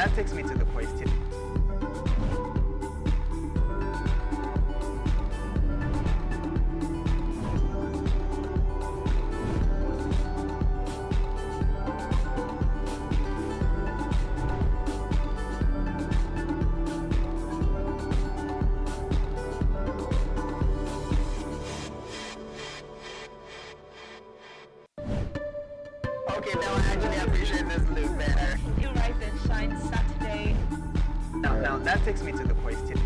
that takes me to the question. Okay, now I actually appreciate this look better. You Rise and Shine Saturday. Now that takes me to the question.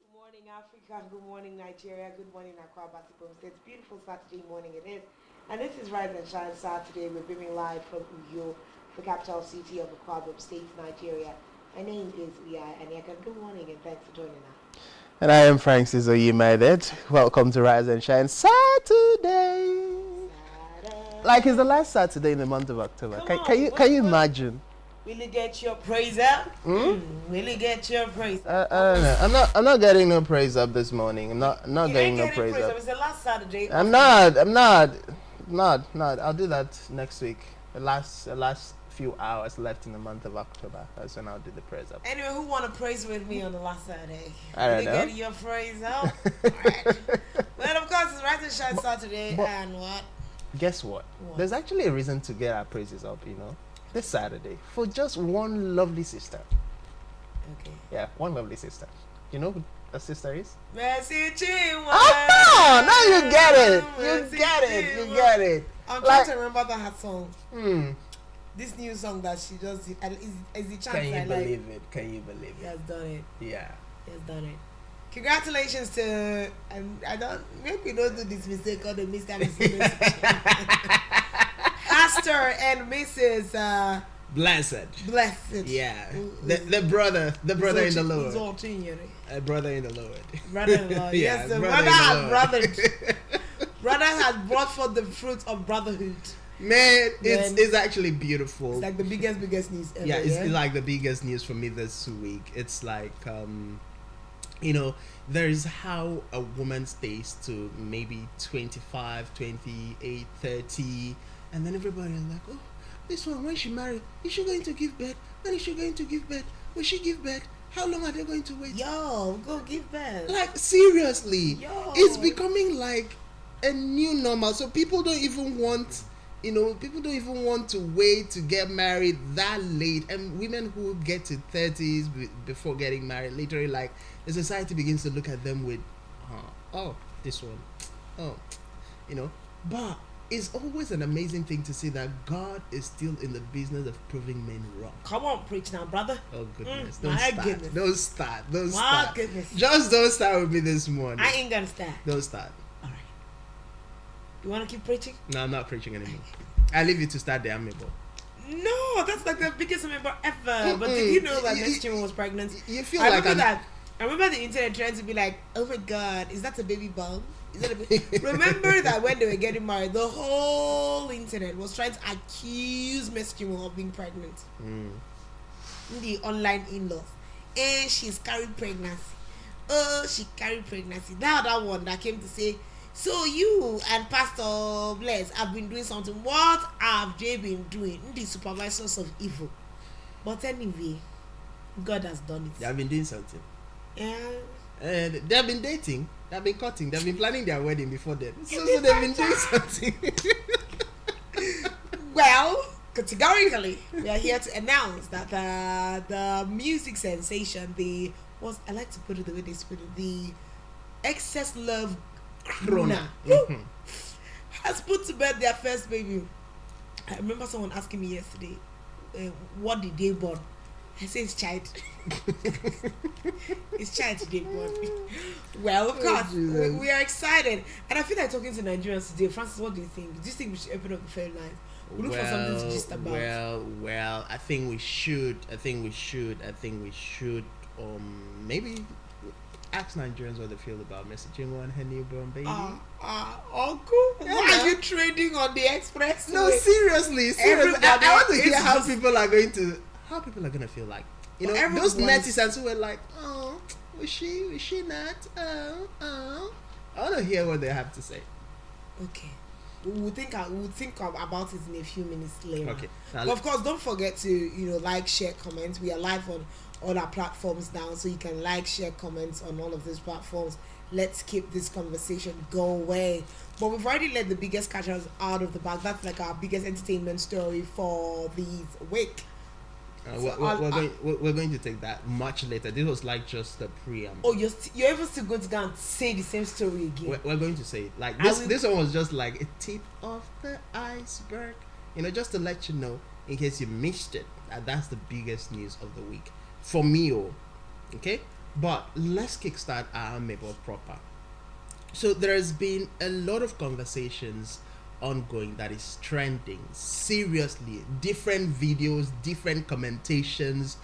Good morning, Africa. Good morning, Nigeria. Good morning, Accra, Basketball. It's beautiful Saturday morning it is. And this is Rise and Shine Saturday. We're beaming live from Uyo, the capital city of Accra State, Nigeria. My name is Uya Anyaka. Good morning and thanks for joining us. And I am Francis Oyimedet. Welcome to Rise and Shine Saturday. Like it's the last Saturday in the month of October. Can you imagine? Will you get your praise up? Will you get your praise up? No. I'm not getting no praise up this morning. I'm not getting no praise up. It's the last Saturday. I'm not. I'll do that next week. The last few hours left in the month of October. That's when I'll do the praise up. Anyway, who want to praise with me on the last Saturday? I don't know. Get your praise up. Right. Well, of course, it's Rise and Shine Saturday, and what? Guess what? There's actually a reason to get our praises up, this Saturday for just one lovely sister. Okay. Yeah, one lovely sister. You know who the sister is? Mercy Chinwa. Oh, now you get it. You get it. I'm trying to remember that song. Hmm. This new song that she just did, and is the chance Can you I believe it? Can you believe He it? has done it. Yeah. He has done it. Congratulations to, and I don't, maybe we don't do this mistake called the Mr. and Mrs. Pastor and Mrs. Blessed. Yeah. The brother in the Lord. Brother in the Lord. Brother-in-law. Yeah, Yes, the brother brother in the has Lord. brothered. Brother has brought forth the fruit of brotherhood. Man, it's actually beautiful. It's like the biggest news ever. Yeah, it's like the biggest news for me this week. It's like there's how a woman stays to maybe 25, 28, 30, and then everybody is like, oh, this one, when she married, is she going to give birth? When is she going to give birth? Will she give birth? How long are they going to wait? Yo, go give birth. Like, seriously. Yo. It's becoming like a new normal. So people don't even want to wait to get married that late. And women who get to 30s before getting married, literally, like, the society begins to look at them with, this one. But it's always an amazing thing to see that God is still in the business of proving men wrong. Come on, preach now, brother. Oh, goodness. Don't start. Goodness. Just don't start with me this morning. I ain't gonna start. Don't start. All right. You want to keep preaching? No, I'm not preaching anymore. I leave you to start the amebo. No, that's like the biggest member ever. But did you know that next year was pregnant? You feel I like remember that. I remember the internet trying to be like, oh my God, is that a baby bump? Is that a baby? Remember that when they were getting married, the whole internet was trying to accuse Miss Kimo of being pregnant. The online in-laws. And she's carried pregnancy. Oh, she carried pregnancy. Now that one that came to say, so you and Pastor Bless have been doing something. What have they been doing? The supervisors of evil. But anyway, God has done it. They have been doing something. Yeah. And they have been dating. They have been cutting. They have been planning their wedding before then. So they've been doing something. Well, categorically, we are here to announce that the music sensation, I like to put it the way they put it, the excess love crooner, has put to bed their first baby. I remember someone asking me yesterday, what did they born? I say it's child. It's child today born. Well, of course, we are excited. And I feel like talking to Nigerians today. Francis, what do you think? Do you think we should open up the phone lines? We look for something to just about. Well, I think we should. Maybe Ask Nigerians what they feel about Mercy Chinwo and her newborn baby. Uncle, Yeah, why man. are you trading on the express? No, seriously. Everybody I want to is hear how just- people are going to feel like. You know, Well, everyone those wants- netizens who were like, oh, was she not? Oh. I want to hear what they have to say. Okay. We'll think about it in a few minutes later. Okay. Now, But of course, don't forget to like, share, comment. We are live on all our platforms now, so you can like, share, comments on all of these platforms. Let's keep this conversation going. But we've already let the biggest catchers out of the bag. That's like our biggest entertainment story for this week. we're going to take that much later. This was like just the preamble. Oh, you're even still going to go and say the same story again. We're going to say it. Like I will- this one was just like a tip of the iceberg. Just to let you know, in case you missed it, that's the biggest news of the week for me. Okay, but let's kickstart our Mabel proper. So there has been a lot of conversations ongoing that is trending seriously. Different videos, different commentations,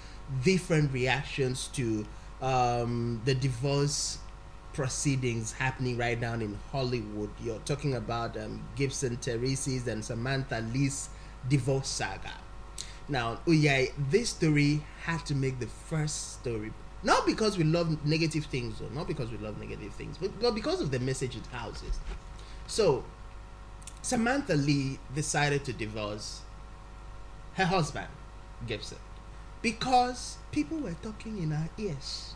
different reactions to the divorce proceedings happening right now in Hollywood. You're talking about Gibson Teresa's and Samantha Lee's divorce saga. Now, this story had to make the first story, not because we love negative things, but because of the message it houses. So Samantha Lee decided to divorce her husband, Gibson, because people were talking in her ears,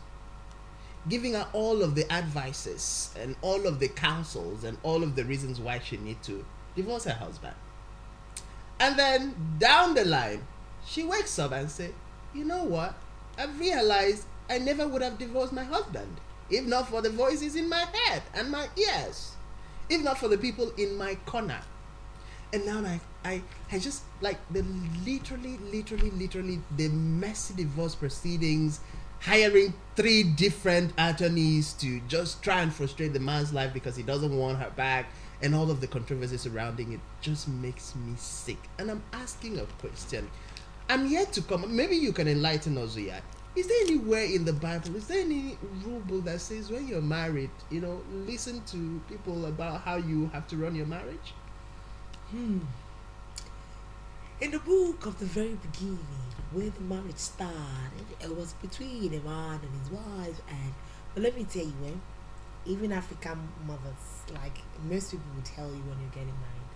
giving her all of the advices and all of the counsels and all of the reasons why she need to divorce her husband. And then down the line, she wakes up and says, you know what? I've realized I never would have divorced my husband if not for the voices in my head and my ears, if not for the people in my corner. And now I just like the literally the messy divorce proceedings, hiring 3 different attorneys to just try and frustrate the man's life because he doesn't want her back, and all of the controversy surrounding it just makes me sick. And I'm asking a question. I'm yet to come. Maybe you can enlighten us here. Is there anywhere in the Bible, is there any rule book that says when you're married, listen to people about how you have to run your marriage? In the book of the very beginning, where the marriage started, it was between a man and his wife. But let me tell you, even African mothers, like most people will tell you when you're getting married,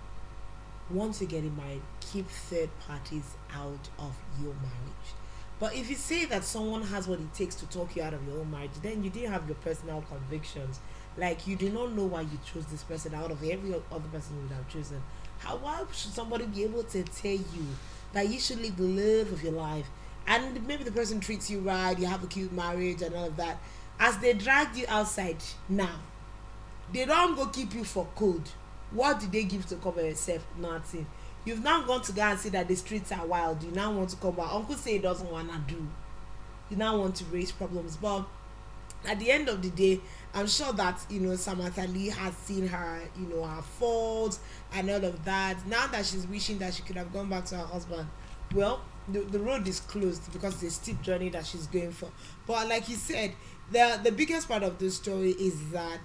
once you're getting married, keep third parties out of your marriage. But if you say that someone has what it takes to talk you out of your own marriage, then you didn't have your personal convictions. Like, you do not know why you chose this person out of every other person you would have chosen. Why should somebody be able to tell you that you should live the love of your life, and maybe the person treats you right, you have a cute marriage and all of that, as they dragged you outside now, they don't go keep you for code. What did they give to cover yourself? Nothing. You've now gone to go and see that the streets are wild. You now want to come back. Uncle say he doesn't want to do. You now want to raise problems. But at the end of the day, I'm sure that, Samantha Lee has seen her, her faults and all of that. Now that she's wishing that she could have gone back to her husband, well, the road is closed because it's a steep journey that she's going for. But like you said, the biggest part of this story is that,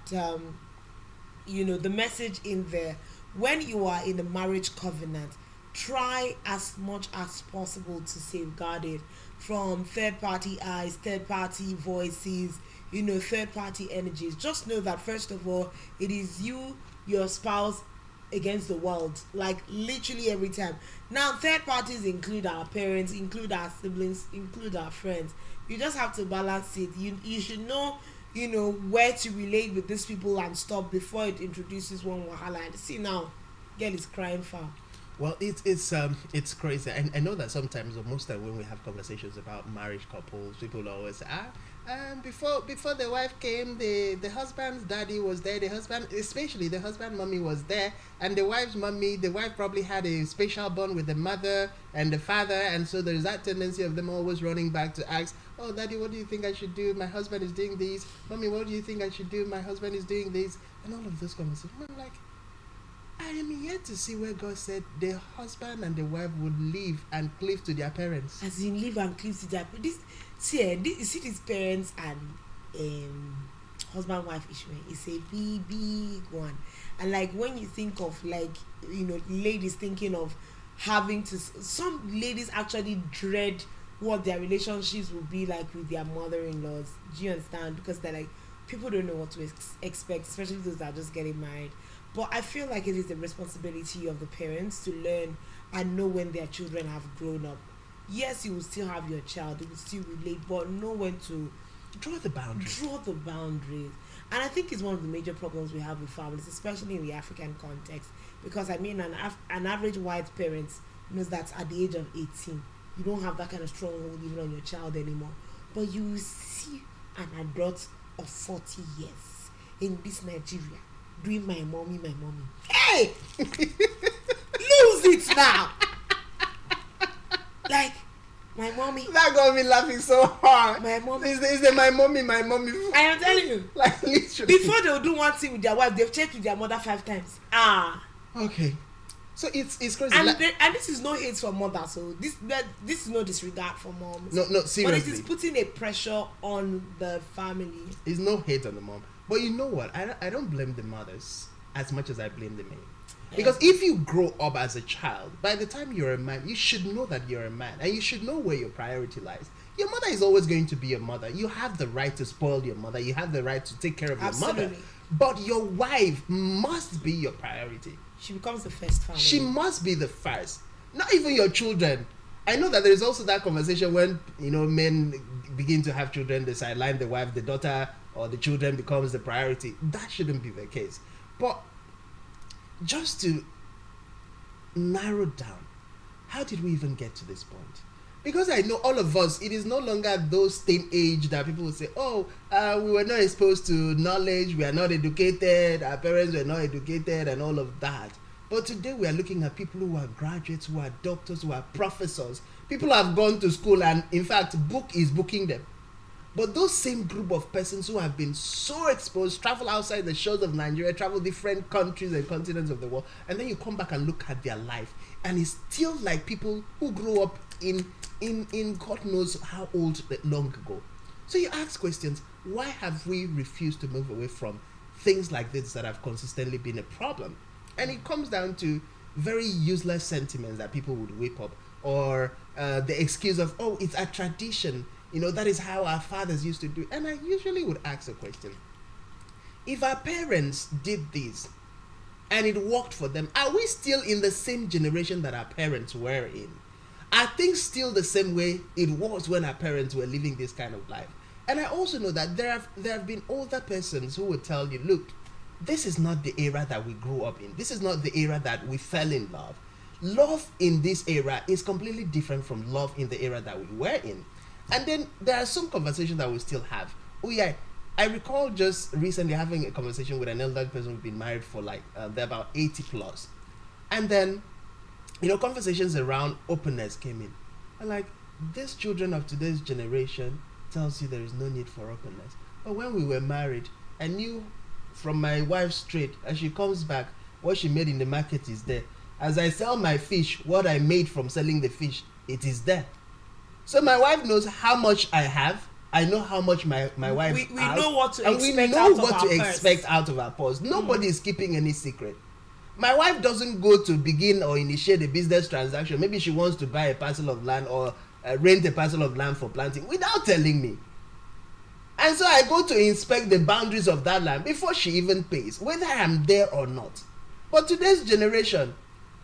the message in there, when you are in a marriage covenant, try as much as possible to safeguard it from third-party eyes, third-party voices, third-party energies. Just know that, first of all, it is you, your spouse, against the world, like literally every time. Now, third parties include our parents, include our siblings, include our friends. You just have to balance it. You should know, where to relate with these people and stop before it introduces one wahala. And see now, girl is crying foul. Well, it's crazy. And I know that sometimes, or most of the time, when we have conversations about marriage couples, people always say, before the wife came, the husband's daddy was there. Especially the husband mommy was there, and the wife's mommy, the wife probably had a special bond with the mother and the father, and so there's that tendency of them always running back to ask, oh, daddy, what do you think I should do? My husband is doing this. Mommy, what do you think I should do? My husband is doing this, and all of those conversations. I'm like, I am yet to see where God said the husband and the wife would live and cleave to their parents. As in live and cleave to their parents. You see these parents and husband wife issue is a big one. And like when you think of like, you know, ladies thinking of having to, some ladies actually dread what their relationships will be like with their mother-in-laws. Do you understand? Because they're like, people don't know what to expect, especially those that are just getting married. But I feel like it is the responsibility of the parents to learn and know when their children have grown up. Yes, you will still have your child, it will still relate, but know when to Draw the boundaries. And I think it's one of the major problems we have with families, especially in the African context. Because I mean, an average white parent knows that at the age of 18, you don't have that kind of stronghold even on your child anymore. But you will see an adult of 40 years in this Nigeria doing my mommy. Hey! Lose it now! Like, my mommy. That got me laughing so hard. My mommy. Is the my mommy? I am telling you. Like literally. Before they'll do one thing with their wife, they've checked with their mother 5 times. Okay. So it's crazy. And, and this is no hate for mothers. So this is no disregard for moms. No, seriously. But it is putting a pressure on the family. It's no hate on the mom. But you know what? I don't blame the mothers as much as I blame the men. Because if you grow up as a child, by the time you're a man, you should know that you're a man. And you should know where your priority lies. Your mother is always going to be your mother. You have the right to spoil your mother. You have the right to take care of your mother. But your wife must be your priority. She becomes the first family. She must be the first. Not even your children. I know that there is also that conversation when, you know, men begin to have children, they sideline the wife, the daughter or the children becomes the priority. That shouldn't be the case. But just to narrow down, how did we even get to this point? Because I know all of us, it is no longer those same age that people will say, we were not exposed to knowledge, we are not educated, our parents were not educated and all of that. But today we are looking at people who are graduates, who are doctors, who are professors. People have gone to school and in fact book is booking them. But those same group of persons who have been so exposed, travel outside the shores of Nigeria, travel different countries and continents of the world, and then you come back and look at their life, and it's still like people who grew up in God knows how old long ago. So you ask questions, why have we refused to move away from things like this that have consistently been a problem? And it comes down to very useless sentiments that people would whip up, or the excuse of, it's a tradition. You know, that is how our fathers used to do. And I usually would ask a question. If our parents did this and it worked for them, are we still in the same generation that our parents were in? Are things still the same way it was when our parents were living this kind of life? And I also know that there have been older persons who would tell you, look, this is not the era that we grew up in. This is not the era that we fell in love. Love in this era is completely different from love in the era that we were in. And then there are some conversations that we still have. I recall just recently having a conversation with an elderly person who's been married for they're about 80 plus. And then, conversations around openness came in. And these children of today's generation tells you there is no need for openness. But when we were married, I knew from my wife's trade, as she comes back, what she made in the market is there. As I sell my fish, what I made from selling the fish, it is there. So my wife knows how much I have. I know how much my wife has. We know what to and expect we know out of what our to purse. expect out of our purse. Nobody is keeping any secret. My wife doesn't go to begin or initiate a business transaction. Maybe she wants to buy a parcel of land or rent a parcel of land for planting without telling me. And so I go to inspect the boundaries of that land before she even pays, whether I'm there or not. But today's generation,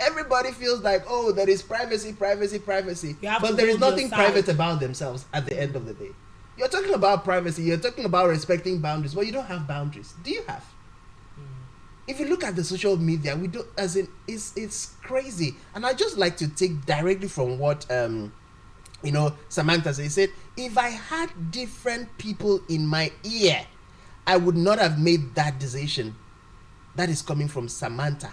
everybody feels like, there is privacy. But there is nothing private about themselves at the end of the day. You're talking about privacy, you're talking about respecting boundaries, but you don't have boundaries. Do you have? If you look at the social media, we don't, it's crazy. And I just like to take directly from what Samantha said. He said, if I had different people in my ear, I would not have made that decision. That is coming from Samantha.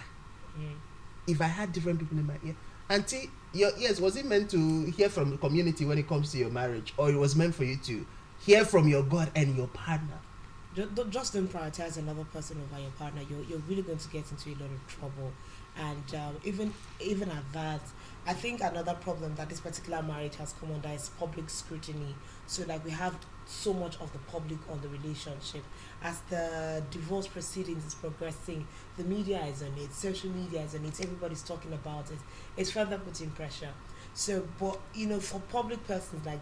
If I had different people in my ear. Auntie, your ears, was it meant to hear from the community when it comes to your marriage? Or it was meant for you to hear from your God and your partner? just don't prioritize another person over your partner. You're really going to get into a lot of trouble, and even at that, I think another problem that this particular marriage has come under is public scrutiny. So like we have so much of the public on the relationship. As the divorce proceedings is progressing, the media is on it, social media is on it, everybody's talking about it. It's further putting pressure. So, but for public persons like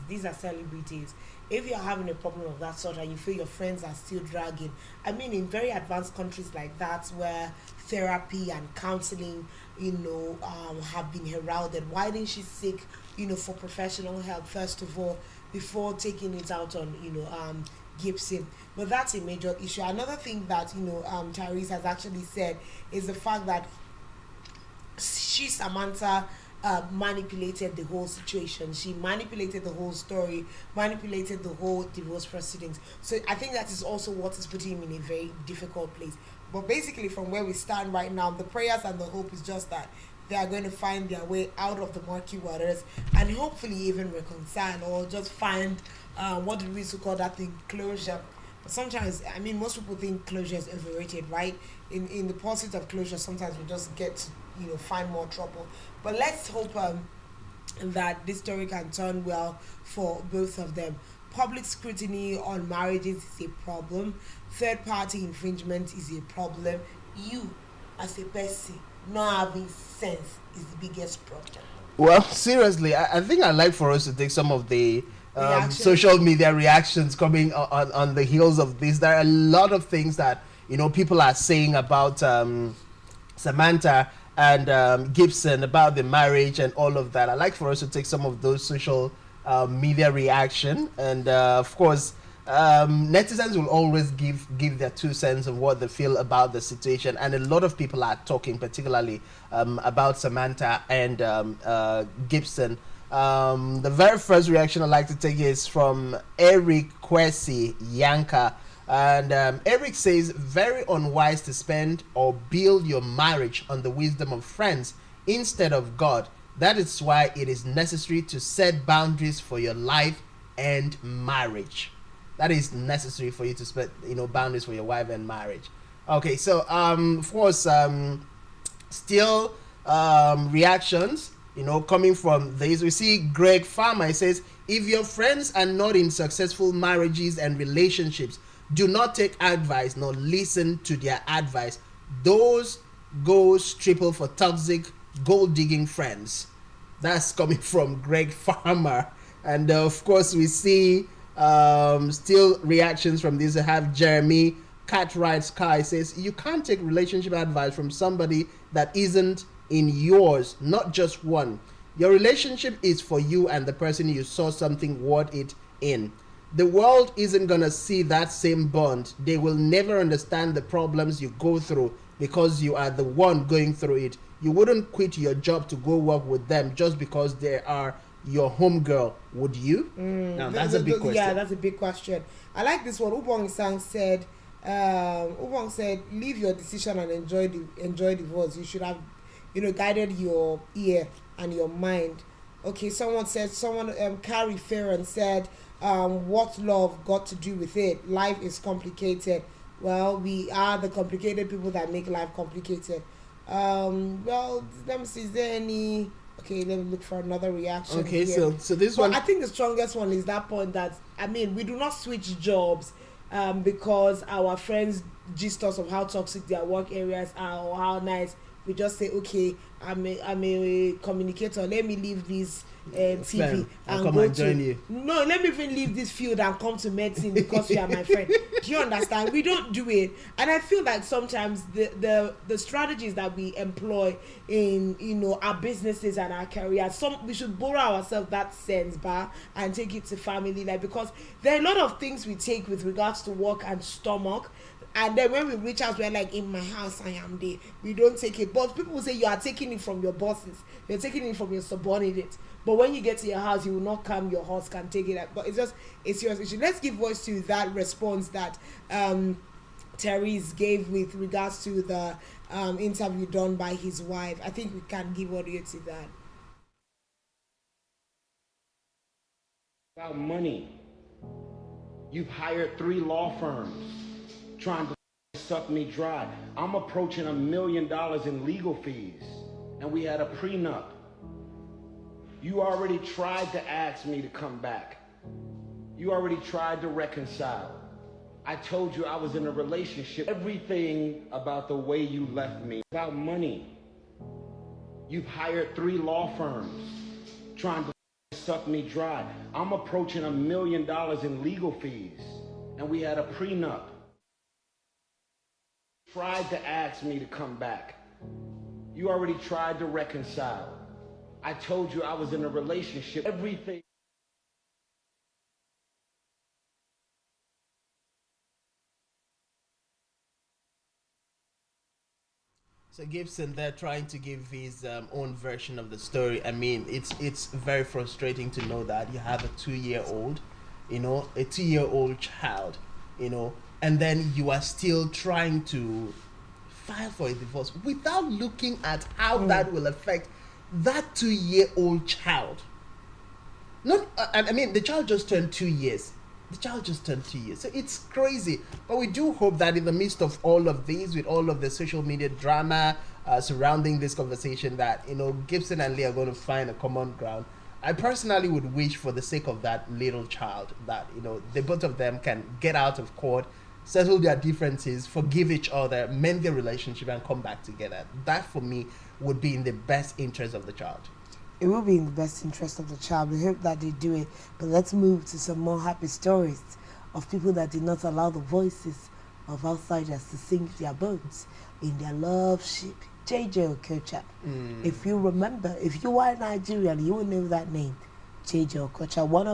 these are celebrities. If you're having a problem of that sort and you feel your friends are still dragging, I mean, in very advanced countries like that where therapy and counseling, have been heralded, why didn't she seek, for professional help first of all before taking it out on, Gibson? But that's a major issue. Another thing that Tyrese has actually said is the fact that Samantha manipulated the whole situation. She manipulated the whole story, manipulated the whole divorce proceedings. So I think that is also what is putting him in a very difficult place. But basically, from where we stand right now, the prayers and the hope is just that they are going to find their way out of the murky waters and hopefully even reconcile or just find what do we used to call that thing, closure. But sometimes, I mean, most people think closure is overrated, right? In the pursuit of closure, sometimes we just get to find more trouble. But let's hope that this story can turn well for both of them. Public scrutiny on marriages is a problem. Third party infringement is a problem. You as a person not having sense is the biggest problem. Well, seriously, I think I'd like for us to take some of the social media reactions coming on the heels of this. There are a lot of things that people are saying about Samantha and Gibson, about the marriage and all of that. I'd like for us to take some of those social media reaction, and of course netizens will always give their 2 cents of what they feel about the situation, and a lot of people are talking particularly about Samantha and Gibson. The very first reaction I'd like to take is from Eric Kwesi Yanka. And Eric says, very unwise to spend or build your marriage on the wisdom of friends instead of God. That is why it is necessary to set boundaries for your life and marriage. That is necessary for you to set boundaries for your wife and marriage. Okay, so of course, still reactions coming from this. We see Greg Farmer. He says, if your friends are not in successful marriages and relationships, do not take advice nor listen to their advice. Those goes triple for toxic gold digging friends. That's coming from Greg Farmer. And of course we see still reactions from this. I have Jeremy Cartwright Sky says, you can't take relationship advice from somebody that isn't in yours, not just one. Your relationship is for you and the person you saw something worth it in. The world isn't gonna see that same bond. They will never understand the problems you go through because you are the one going through it. You wouldn't quit your job to go work with them just because they are your home girl, would you? Now that's a big question. Yeah, that's a big question. I like this one. Ubong Sang said, leave your decision and enjoy divorce. You should have, guided your ear and your mind. Okay, someone Carrie Farron said, what love got to do with it? Life is complicated. Well, we are the complicated people that make life complicated. Well, let me see, is there any... Okay, let me look for another reaction. Okay, here. so this one... I think the strongest one is that point that, we do not switch jobs because our friends gist us of how toxic their work areas are or how nice. We just say, okay, I'm a communicator, let me leave this TV and come go and join to you. No, let me even leave this field and come to medicine because you are my friend. Do you understand? We don't do it. And I feel like sometimes the strategies that we employ in our businesses and our careers, we should borrow ourselves that sense and take it to family life, because there are a lot of things we take with regards to work and stomach. And then when we reach out, we're like, in my house, I am there. We don't take it. But people will say you are taking it from your bosses. You're taking it from your subordinates. But when you get to your house, you will not come. Your horse can take it. But it's your issue. Let's give voice to that response that Therese gave with regards to the interview done by his wife. I think we can give audio to that. About money. You've hired 3 law firms trying to suck me dry. I'm approaching $1 million in legal fees, and we had a prenup. You already tried to ask me to come back. You already tried to reconcile. I told you I was in a relationship. Everything about the way you left me, about money. You've hired 3 law firms trying to suck me dry. I'm approaching $1 million in legal fees, and we had a prenup. Tried to ask me to come back. You already tried to reconcile. I told you I was in a relationship. Everything. So Gibson, they're trying to give his own version of the story. I mean, it's very frustrating to know that you have a 2-year-old, a 2-year-old child, and then you are still trying to file for a divorce without looking at how that will affect that 2-year-old child. Not, I mean, the child just turned 2 years. So it's crazy. But we do hope that in the midst of all of these, with all of the social media drama surrounding this conversation, that, Gibson and Lee are going to find a common ground. I personally would wish, for the sake of that little child, that, the both of them can get out of court, settle their differences, forgive each other, mend their relationship, and come back together. That, for me, would be in the best interest of the child. It will be in the best interest of the child. We hope that they do it. But let's move to some more happy stories of people that did not allow the voices of outsiders to sink their boats in their love ship. JJ Okocha. If you remember, if you are Nigerian, you will know that name. JJ Okocha, one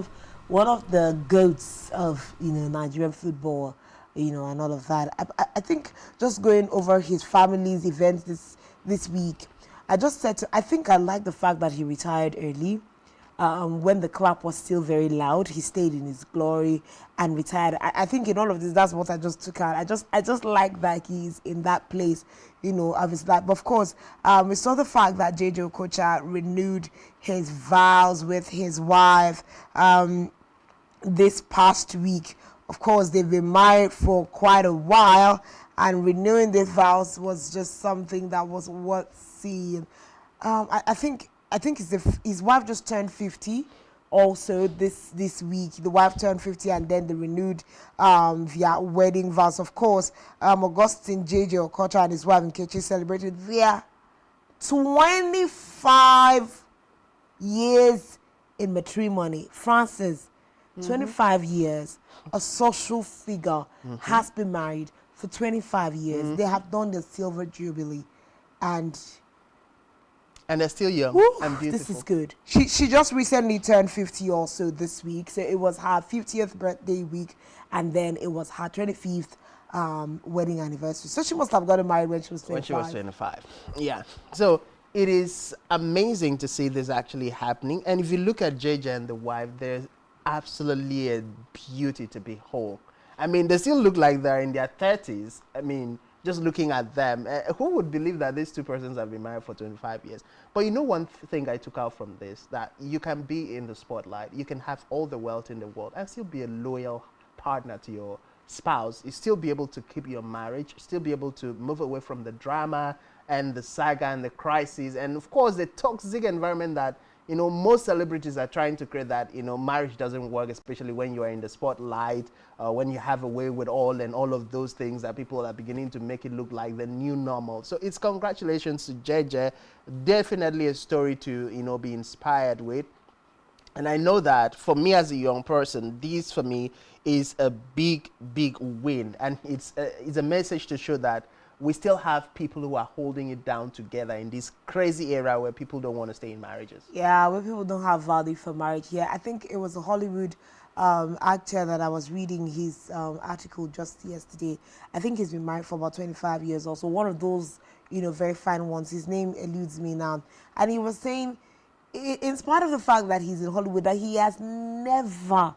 of the goats of Nigerian football, and all of that. I think just going over his family's events this week, I just said I think I like the fact that he retired early. When the clap was still very loud, he stayed in his glory and retired. I think in all of this, that's what I just took out. I just like that he's in that place, of his life. But of course, we saw the fact that JJ Okocha renewed his vows with his wife this past week. Of course, they've been married for quite a while, and renewing their vows was just something that was worth seeing. I think his wife just turned 50 also this week. The wife turned 50, and then they renewed their wedding vows. Of course, Augustine JJ Okocha and his wife Nkechi celebrated their 25 years in matrimony. Francis, 25 years, a social figure, has been married for 25 years. They have done the silver jubilee, and they're still young and beautiful. This is good. She just recently turned 50 also this week. So it was her 50th birthday week, and then it was her 25th wedding anniversary. So she must have gotten married when she was 25. When she was 25. Yeah. So it is amazing to see this actually happening. And if you look at JJ and the wife, there's absolutely a beauty to behold. I mean, they still look like they're in their 30s. I mean, just looking at them, who would believe that these two persons have been married for 25 years? But one thing I took out from this, that you can be in the spotlight, you can have all the wealth in the world and still be a loyal partner to your spouse. You still be able to keep your marriage, still be able to move away from the drama and the saga and the crisis, and of course the toxic environment that most celebrities are trying to create, that marriage doesn't work, especially when you are in the spotlight, when you have a way with all and all of those things that people are beginning to make it look like the new normal. So it's congratulations to JJ. Definitely a story to be inspired with. And I know that for me as a young person, this for me is a big win, and it's a message to show that we still have people who are holding it down together in this crazy era where people don't want to stay in marriages. Yeah, where people don't have value for marriage. Yeah, I think it was a Hollywood actor that I was reading his article just yesterday. I think he's been married for about 25 years also. One of those, very fine ones. His name eludes me now. And he was saying, in spite of the fact that he's in Hollywood, that he has never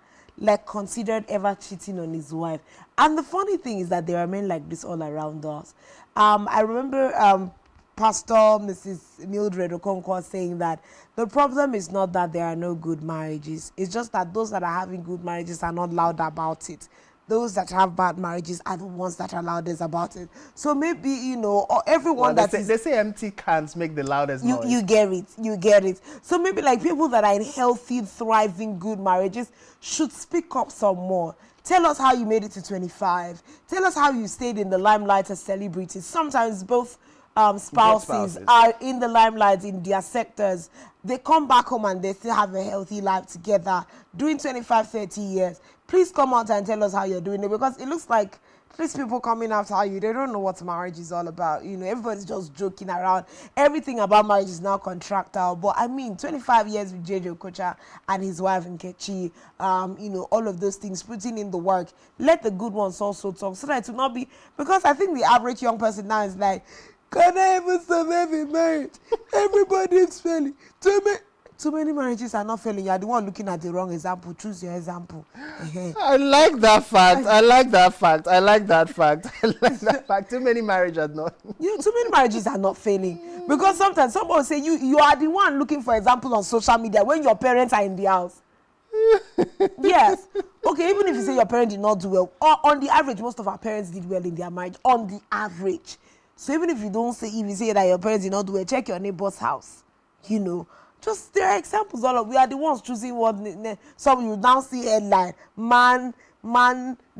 considered ever cheating on his wife. And the funny thing is that there are men like this all around us. I remember Pastor Mrs. Mildred Okonkwo saying that the problem is not that there are no good marriages. It's just that those that are having good marriages are not loud about it. Those that have bad marriages are the ones that are loudest about it. So maybe, you know, or everyone Well, they say empty cans make the loudest noise. you get it. So maybe like people that are in healthy, thriving, good marriages should speak up some more. Tell us how you made it to 25. Tell us how you stayed in the limelight as celebrities. Sometimes both spouses are in the limelight in their sectors. They come back home and they still have a healthy life together, doing 25, 30 years. Please come out and tell us how you're doing it, because it looks like these people coming after you, they don't know what marriage is all about. You know, everybody's just joking around. Everything about marriage is now contractual. But I mean, 25 years with JJ Okocha and his wife Nkechi, you know, all of those things, putting in the work. Let the good ones also talk, so that it will not be, because I think the average young person now is like, can I even survive in marriage? Everybody is failing. Too many marriages are not failing. You are the one looking at the wrong example. Choose your example. I like that fact. I like that fact. I like that fact. I like that fact. Too many marriages are not. You know, too many marriages are not failing. Because sometimes someone will say you are the one looking for example on social media when your parents are in the house. Yes. Okay, even if you say your parents did not do well, or on the average, most of our parents did well in their marriage. On the average. So even if you don't say, if you say that your parents did not do well, check your neighbor's house. You know. Just there are examples. All of we are the ones choosing what. Some you now see headline: man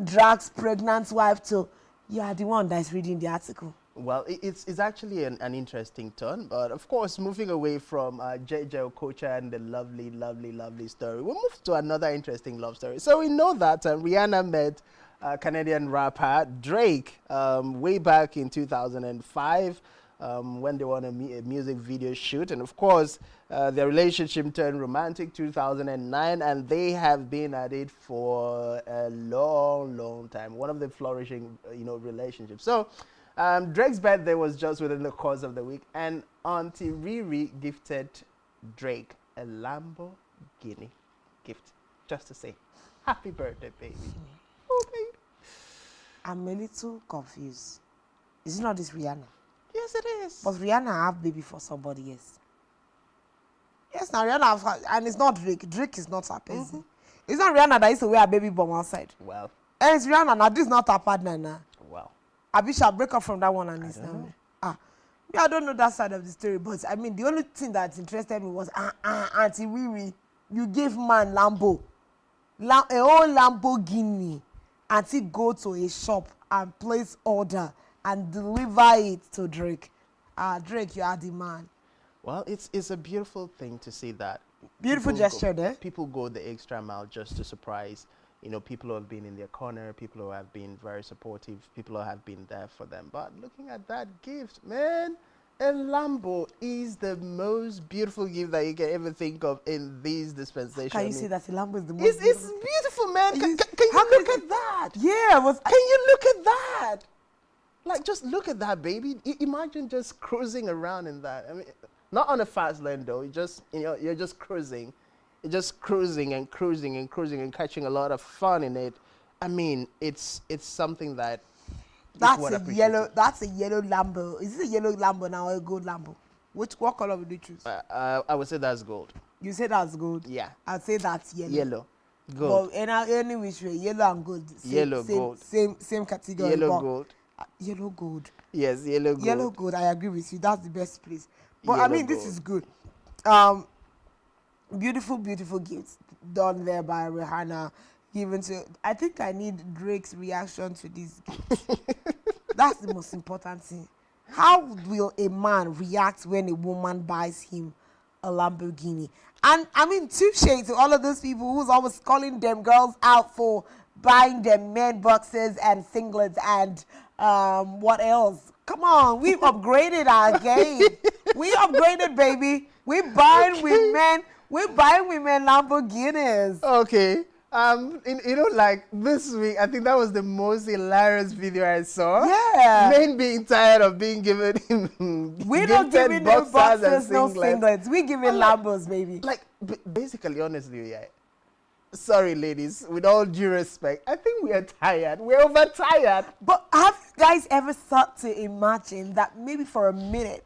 drags pregnant wife to. You are the one that is reading the article. Well, it's actually an interesting turn, but of course, moving away from JJ Okocha and the lovely story, we'll move to another interesting love story. So we know that Rihanna met Canadian rapper Drake way back in 2005. When they were on a music video shoot, and of course their relationship turned romantic 2009, and they have been at it for a long time. One of the flourishing relationships. So Drake's birthday was just within the course of the week, and Auntie Riri gifted Drake a Lamborghini gift just to say happy birthday, baby. Oh, baby. I'm a little confused. Is it not this Rihanna? Yes, it is. But Rihanna have baby for somebody else. Yes, now Rihanna have, and it's not Drake. Drake is not her person. It's not Rihanna that used to wear a baby bomb outside. Well. And it's Rihanna now. This is not her partner now. Well. Abisha break up from that one and it's now. Me, I don't know that side of the story, but I mean the only thing that interested me was Auntie Riri, you gave man Lambo, a whole Lamborghini, Auntie go to a shop and place order and deliver it to Drake. Drake, you are the man. Well, it's a beautiful thing to see that. Beautiful gesture there. People go the extra mile just to surprise, people who have been in their corner, people who have been very supportive, people who have been there for them. But looking at that gift, man, a Lambo is the most beautiful gift that you can ever think of in these dispensations. Can you see that a Lambo is the most beautiful? It's beautiful, man. Can you look at that? Yeah. Can you look at that? Like, just look at that, baby. Imagine just cruising around in that. I mean, not on a fast lane, though. You're just cruising. You're just cruising and catching a lot of fun in it. I mean, it's something that that's a yellow Lambo. Is it a yellow Lambo now or a gold Lambo? What color would you choose? I would say that's gold. You say that's gold? Yeah. I'd say that's yellow. Yellow. Gold. But any which way, yellow and gold. Gold. Same category. Yellow gold. Yellow gold. Yes, yellow gold. Yellow gold, I agree with you. That's the best place. But Yellow I mean, gold. this is good. Beautiful gifts done there by Rihanna. Given to, I think I need Drake's reaction to this gift. That's the most important thing. How will a man react when a woman buys him a Lamborghini? And I mean, touche to all of those people who's always calling them girls out for buying them men boxes and singlets and what else? Come on, we've upgraded our game. We upgraded, baby. We're buying women Lamborghinis. Okay. Like this week, I think that was the most hilarious video I saw. Yeah. Men being tired of being given We're not giving no boxes, no singlets. We're giving Lambos, baby. Like, basically, honestly, yeah. Sorry, ladies, with all due respect, I think we are tired. We're overtired. But have you guys ever thought to imagine that maybe for a minute,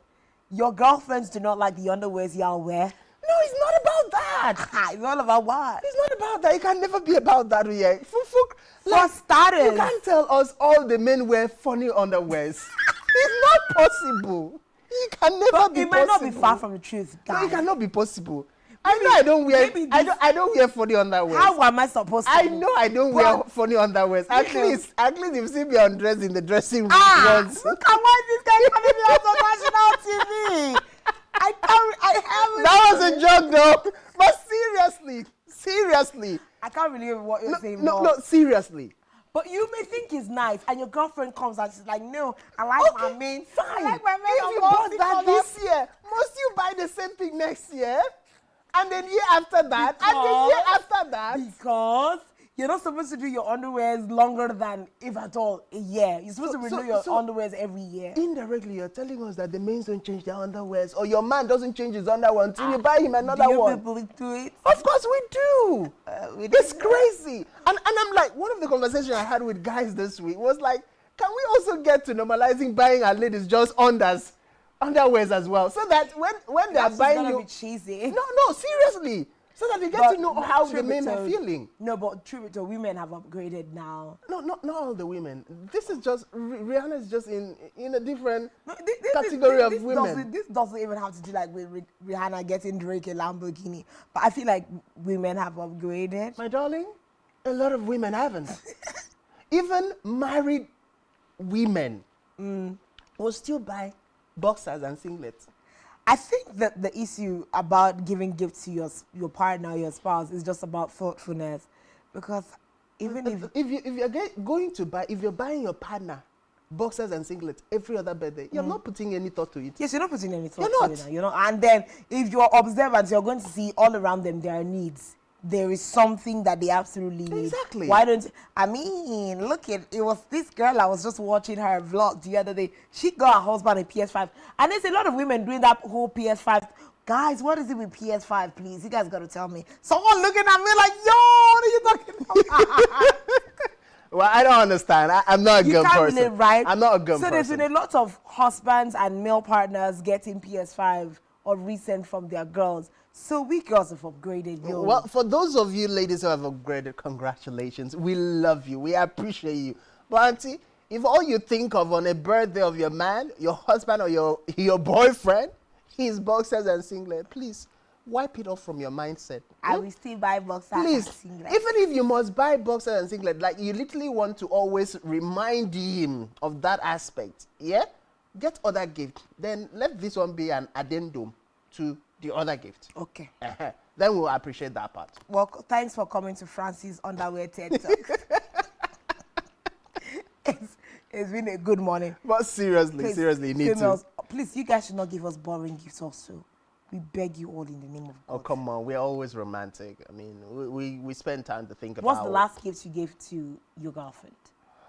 your girlfriends do not like the underwears y'all wear. No, it's not about that. It's all about what? It's not about that. It can never be about that. Yeah. For starters. You can't tell us all the men wear funny underwears. It's not possible. It can never But be it possible. might not be far from the truth, No, guys. it cannot be possible. I know I don't wear. maybe I don't wear funny underwears. How am I supposed to? I know I don't wear But- funny underwears. At least you see me undressed in the dressing room once. Look at why this guy coming me on national TV. I That was a joke, though. But seriously. I can't believe what you're saying. No, seriously. But you may think it's nice, and your girlfriend comes and she's like, "No, I like my men. Fine. I like my men. If you bought that this year, must you buy the same thing next year? And then year after that, and then year after that. Because you're not supposed to do your underwears longer than, if at all, a year. You're supposed to renew your underwears every year. Indirectly, you're telling us that the men don't change their underwears, or your man doesn't change his underwear until you buy him another Do one. people do it? Of course we do. It's do. crazy. And I'm like, one of the conversations I had with guys this week was like, can we also get to normalizing buying our ladies just underwears as well? So that when they're That's buying gonna you. be cheesy. No, seriously. So that they get to know how the men are feeling. No, but true, women have upgraded now. No, not all the women. This is just, Rihanna is just in a different No, category of women. This doesn't even have to do like with Rihanna getting Drake a Lamborghini. But I feel like women have upgraded. My darling, a lot of women haven't. Even married women will still buy boxers and singlets. I think that the issue about giving gifts to your partner, your spouse, is just about thoughtfulness. Because even if you're buying your partner boxers and singlets every other birthday, you're not putting any thought to it. yes, you're not putting any thought You're to it not. now, you know. And then if you're observant, you're going to see all around them their needs. There is something that they absolutely need. Exactly. Why don't I mean, look at it was this girl I was just watching her vlog the other day. She got her husband a PS5. And there's a lot of women doing that whole PS5. Guys, what is it with PS5, please? You guys gotta tell me. Someone looking at me like, yo, what are you talking about? Well, I don't understand. I'm not a gun person. Relate, right? I'm not a gun so person. there's been a lot of husbands and male partners getting PS5 or recent from their girls. So we girls have upgraded, yo. Well, for those of you ladies who have upgraded, congratulations. We love you. We appreciate you. But auntie, if all you think of on a birthday of your man, your husband, or your boyfriend, his boxers and singlet, please wipe it off from your mindset. I will still buy boxers Please, and singlet. even if you must buy boxers and singlet, like you literally want to always remind him of that aspect, yeah? Get other gift. Then let this one be an addendum to the other gift. Okay. Then we'll appreciate that part. Well, thanks for coming to Francis Underwear TED Talk. It's been a good morning. But seriously, Please, you need females, to. please, you guys should not give us boring gifts also. We beg you all in the name of God. Oh, come on. We're always romantic. I mean, we spend time to think about What's the last gift you gave to your girlfriend?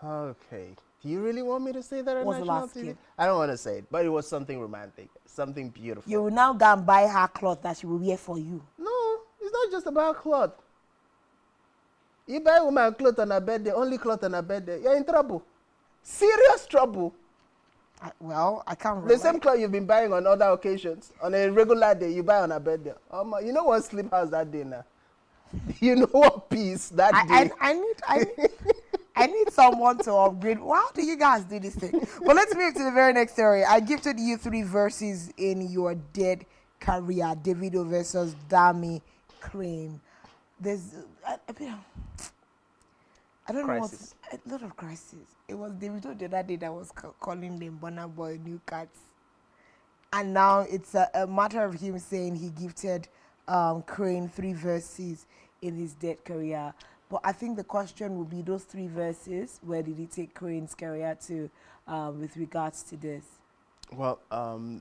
Okay. Do you really want me to say that on What's the national last TV? gift? I don't want to say it, but it was something romantic, something beautiful. You will now go and buy her cloth that she will wear for you. No, it's not just about clothes. You buy a woman clothes on her birthday, only clothes on her birthday, you're in trouble. Serious trouble. I can't remember. The same clothes you've been buying on other occasions, on a regular day, you buy on her birthday. You know what sleep house that day now? You know what peace that day? I need someone to upgrade. How do you guys do this thing? Well, let's move to the very next story. I gifted you 3 verses in your dead career. Davido versus Dami Crane. There's I don't Crisis. know a lot of crisis. It was Davido the other day that was calling them Burna Boy new cats. And now it's a matter of him saying he gifted Crane 3 verses in his dead career. But I think the question will be those 3 verses, where did he take Crane's career to with regards to this? Well,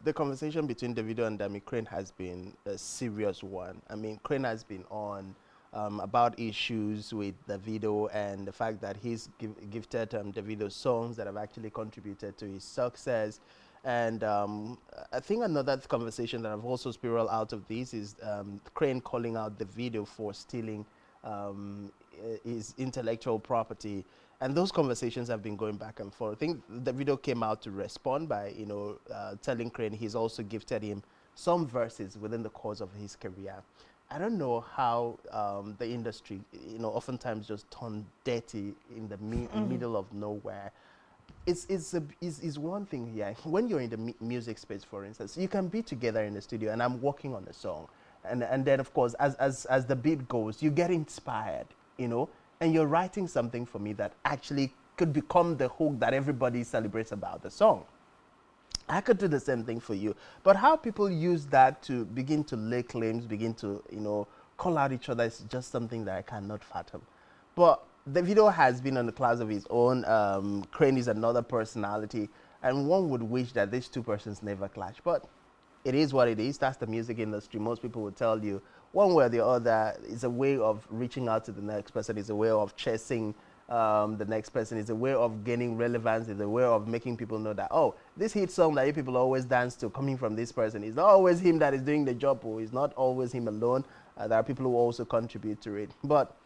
the conversation between Davido and Dami Crane has been a serious one. I mean, Crane has been on about issues with Davido and the fact that he's gifted Davido songs that have actually contributed to his success. And I think another conversation that I've also spiraled out of this is Crane calling out Davido for stealing his intellectual property. And those conversations have been going back and forth. I think the video came out to respond by, telling Crane he's also gifted him some verses within the course of his career. I don't know how the industry, oftentimes just turn dirty in the middle of nowhere. It's one thing here. When you're in the music space, for instance, you can be together in the studio, and I'm working on a song, and then of course, as the beat goes, you get inspired, and you're writing something for me that actually could become the hook that everybody celebrates about the song. I could do the same thing for you. But how people use that to begin to lay claims, begin to, call out each other is just something that I cannot fathom. But the video has been on the class of his own. Crane is another personality. And one would wish that these two persons never clash. But it is what it is. That's the music industry. Most people will tell you one way or the other. It's a way of reaching out to the next person. It's a way of chasing the next person. It's a way of gaining relevance. It's a way of making people know that, oh, this hit song that you people always dance to coming from this person, it's not always him that is doing the job, or it's not always him alone. There are people who also contribute to it. But